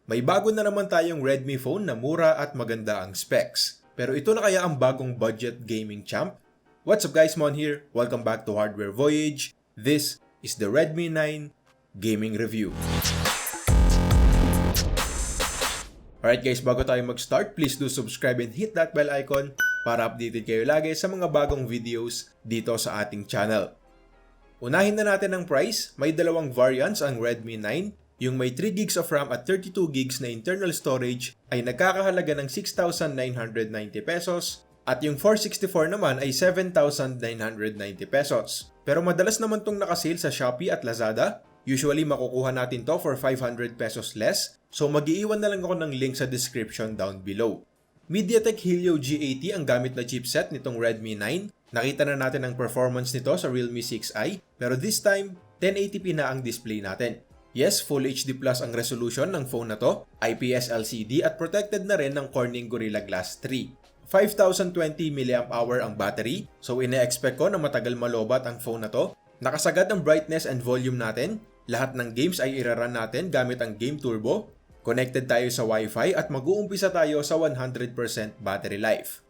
May bago na naman tayong Redmi phone na mura at maganda ang specs. Pero ito na kaya ang bagong budget gaming champ? What's up guys, Mon here. Welcome back to Hardware Voyage. This is the Redmi 9 Gaming Review. Alright guys, bago tayo mag-start, please do subscribe and hit that bell icon para updated kayo lagi sa mga bagong videos dito sa ating channel. Unahin na natin ang price. May dalawang variants ang Redmi 9. Yung may 3GB of RAM at 32GB na internal storage ay nagkakahalaga ng 6,990 pesos at yung 464 naman ay 7,990 pesos. Pero madalas naman tong nakasale sa Shopee at Lazada. Usually makukuha natin to for 500 pesos less. So mag-iiwan na lang ako ng link sa description down below. MediaTek Helio G80 ang gamit na chipset nitong Redmi 9. Nakita na natin ang performance nito sa Realme 6i, pero this time, 1080p na ang display natin. Yes, Full HD Plus ang resolution ng phone na to, IPS LCD at protected na rin ng Corning Gorilla Glass 3. 5,020 mAh ang battery, so ine-expect ko na matagal malobat ang phone na to. Nakasagad ang brightness and volume natin, lahat ng games ay irarun natin gamit ang Game Turbo. Connected tayo sa Wi-Fi at mag-uumpisa tayo sa 100% battery life.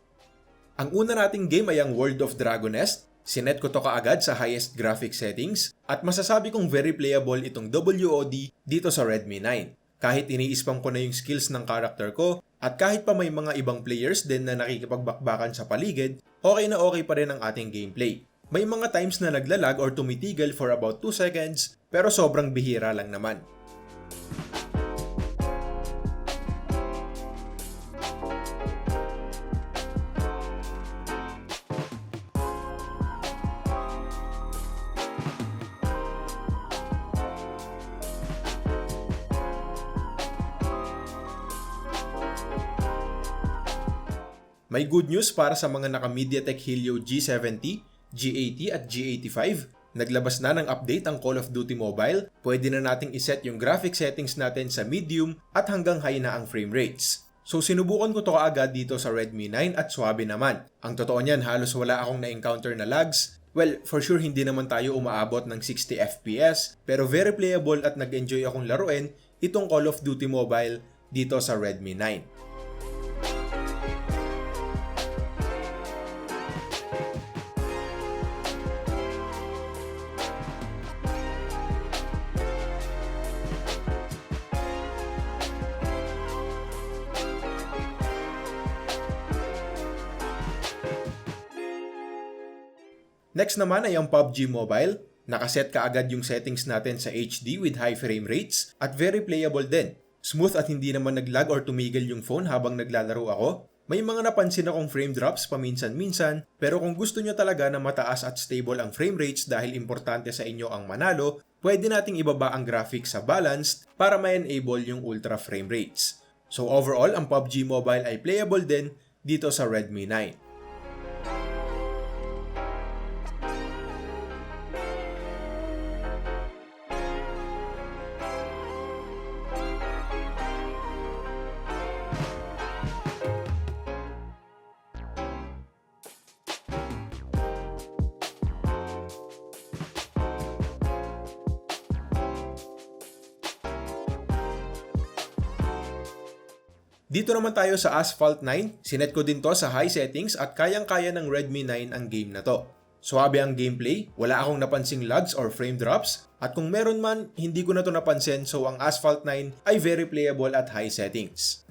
Ang una nating game ay ang World of Dragonest. Sinet ko to kaagad sa highest graphic settings at masasabi kong very playable itong WOD dito sa Redmi 9. Kahit iniispam ko na yung skills ng character ko at kahit pa may mga ibang players din na nakikipagbakbakan sa paligid, okay pa rin ang ating gameplay. May mga times na naglalag or tumitigil for about 2 seconds pero sobrang bihira lang naman. May good news para sa mga naka-MediaTek Helio G70, G80 at G85. Naglabas na ng update ang Call of Duty Mobile. Pwede na nating iset yung graphic settings natin sa medium at hanggang high na ang frame rates. So sinubukan ko to kaagad dito sa Redmi 9 at swabe naman. Ang totoo niyan, halos wala akong na-encounter na lags. Well, for sure hindi naman tayo umaabot ng 60 FPS, pero very playable at nag-enjoy akong laruin itong Call of Duty Mobile dito sa Redmi 9. Next naman ay ang PUBG Mobile. Nakaset kaagad yung settings natin sa HD with high frame rates at very playable din. Smooth at hindi naman naglag or tumigil yung phone habang naglalaro ako. May mga napansin akong frame drops paminsan-minsan, pero kung gusto nyo talaga na mataas at stable ang frame rates dahil importante sa inyo ang manalo, pwede nating ibaba ang graphics sa balanced para ma-enable yung ultra frame rates. So overall, ang PUBG Mobile ay playable din dito sa Redmi 9. Dito naman tayo sa Asphalt 9. Sinet ko din to sa high settings at kayang-kaya ng Redmi 9 ang game na to. Swabe ang gameplay, wala akong napansing lags or frame drops, at kung meron man, hindi ko na to napansin, so ang Asphalt 9 ay very playable at high settings.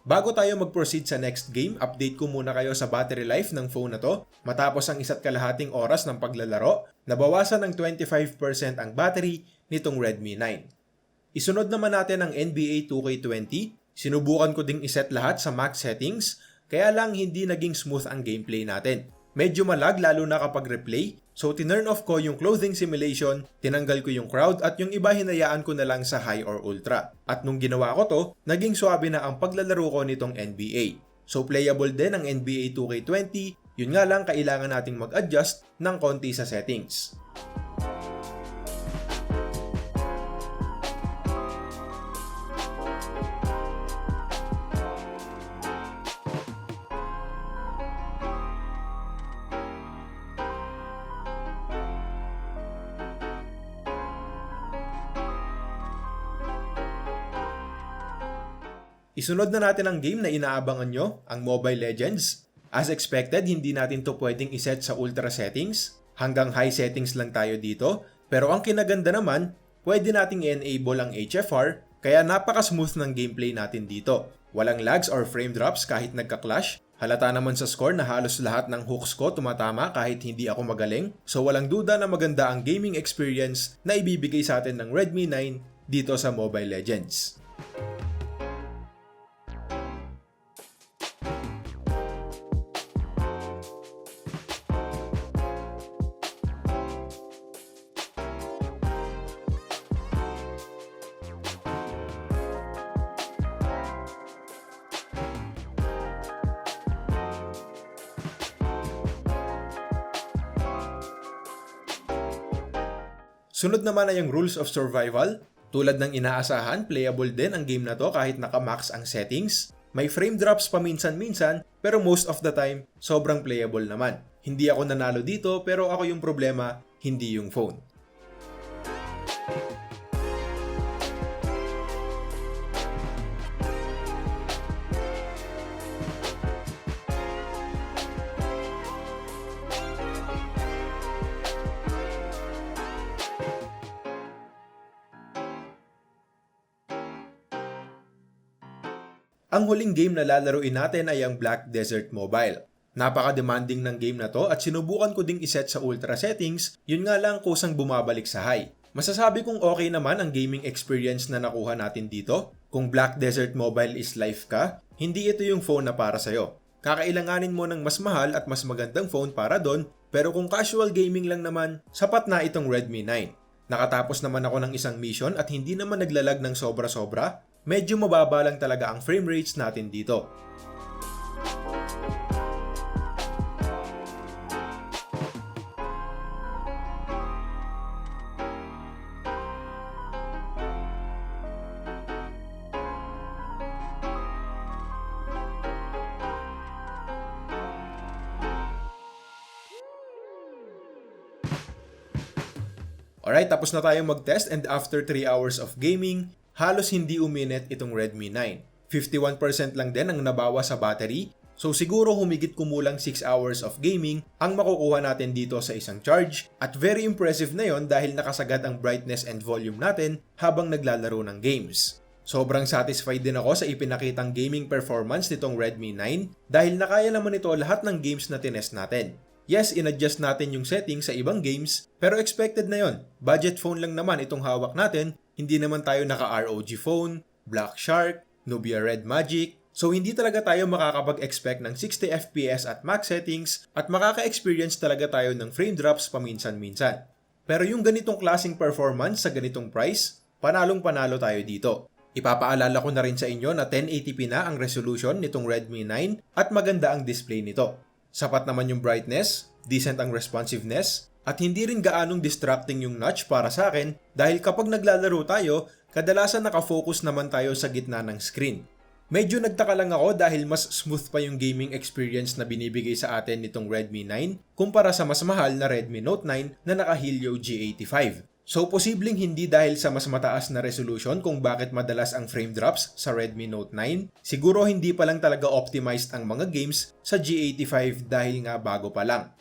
Bago tayo mag-proceed sa next game, update ko muna kayo sa battery life ng phone na to. Matapos ang 1.5 oras ng paglalaro, nabawasan ng 25% ang battery nitong Redmi 9. Isunod naman natin ang NBA 2K20. Sinubukan ko ding iset lahat sa max settings, kaya lang hindi naging smooth ang gameplay natin. Medyo malag lalo na kapag replay, so tinurn off ko yung clothing simulation, tinanggal ko yung crowd at yung iba hinayaan ko na lang sa high or ultra. At nung ginawa ko to, naging swabe na ang paglalaro ko nitong NBA. So playable din ang NBA 2K20 Yun nga lang, kailangan nating mag-adjust ng konti sa settings. Isunod na natin ang game na inaabangan nyo, ang Mobile Legends. As expected, hindi natin to pwedeng iset sa ultra settings. Hanggang high settings lang tayo dito. Pero ang kinaganda naman, pwede nating i-enable ang HFR, kaya napaka-smooth ng gameplay natin dito. Walang lags or frame drops kahit nagka-clash. Halata naman sa score na halos lahat ng hooks ko tumatama kahit hindi ako magaling. So walang duda na maganda ang gaming experience na ibibigay sa atin ng Redmi 9 dito sa Mobile Legends. Sunod naman ay ang rules of survival. Tulad ng inaasahan, playable din ang game na to kahit naka-max ang settings. May frame drops paminsan-minsan, pero most of the time, sobrang playable naman. Hindi ako nanalo dito, pero ako yung problema, hindi yung phone. Ang huling game na lalaruin natin ay ang Black Desert Mobile. Napaka-demanding ng game na to at sinubukan ko ding iset sa ultra settings, yun nga lang kusang bumabalik sa high. Masasabi kong okay naman ang gaming experience na nakuha natin dito. Kung Black Desert Mobile is life ka, hindi ito yung phone na para sa'yo. Kakailanganin mo ng mas mahal at mas magandang phone para doon, pero kung casual gaming lang naman, sapat na itong Redmi 9. Nakatapos naman ako ng isang mission at hindi naman naglalag ng sobra-sobra. Medyo mababa lang talaga ang frame rates natin dito. Alright, tapos na tayong mag-test and after 3 hours of gaming, halos hindi uminit itong Redmi 9. 51% lang din ang nabawa sa battery, so siguro humigit kumulang 6 hours of gaming ang makukuha natin dito sa isang charge at very impressive na yon dahil nakasagad ang brightness and volume natin habang naglalaro ng games. Sobrang satisfied din ako sa ipinakitang gaming performance nitong Redmi 9 dahil nakaya naman ito lahat ng games na tinest natin. Yes, in-adjust natin yung settings sa ibang games, pero expected na yon. Budget phone lang naman itong hawak natin, hindi naman tayo naka-ROG phone, Black Shark, Nubia Red Magic, so hindi talaga tayo makakapag-expect ng 60 FPS at max settings at makaka-experience talaga tayo ng frame drops paminsan-minsan. Pero yung ganitong klaseng performance sa ganitong price, panalong-panalo tayo dito. Ipapaalala ko na rin sa inyo na 1080p na ang resolution nitong Redmi 9 at maganda ang display nito. Sapat naman yung brightness, decent ang responsiveness, at hindi rin gaanong distracting yung notch para sa akin dahil kapag naglalaro tayo, kadalasan nakafocus naman tayo sa gitna ng screen. Medyo nagtaka lang ako dahil mas smooth pa yung gaming experience na binibigay sa atin nitong Redmi 9 kumpara sa mas mahal na Redmi Note 9 na naka-Helio G85. So posibleng hindi dahil sa mas mataas na resolution kung bakit madalas ang frame drops sa Redmi Note 9. Siguro hindi pa lang talaga optimized ang mga games sa G85 dahil nga bago pa lang.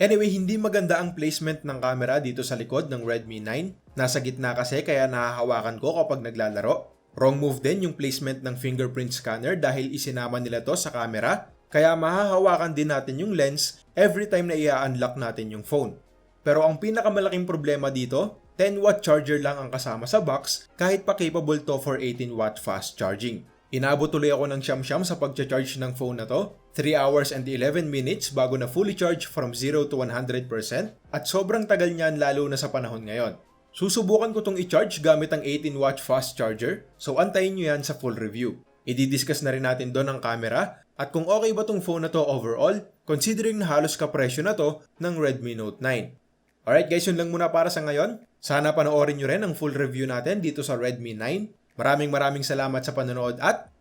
Anyway, hindi maganda ang placement ng camera dito sa likod ng Redmi 9. Nasa gitna kasi kaya nahahawakan ko kapag naglalaro. Wrong move din yung placement ng fingerprint scanner dahil isinama nila to sa camera. Kaya mahahawakan din natin yung lens every time na i-unlock natin yung phone. Pero ang pinakamalaking problema dito, 10W charger lang ang kasama sa box kahit pa capable to for 18W fast charging. Inabot tuloy ako ng siyam-siyam sa pagcha-charge ng phone na to, 3 hours and 11 minutes bago na fully charge from 0 to 100% at sobrang tagal niyan lalo na sa panahon ngayon. Susubukan ko tong i-charge gamit ang 18W fast charger, so antayin nyo yan sa full review. I-discuss na rin natin doon ang camera At kung okay ba tong phone na to overall, considering na halos kapresyo na to ng Redmi Note 9. Alright guys, yun lang muna para sa ngayon. Sana panoorin nyo rin ang full review natin dito sa Redmi 9. Maraming salamat sa panonood at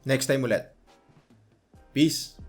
next time ulit. Peace!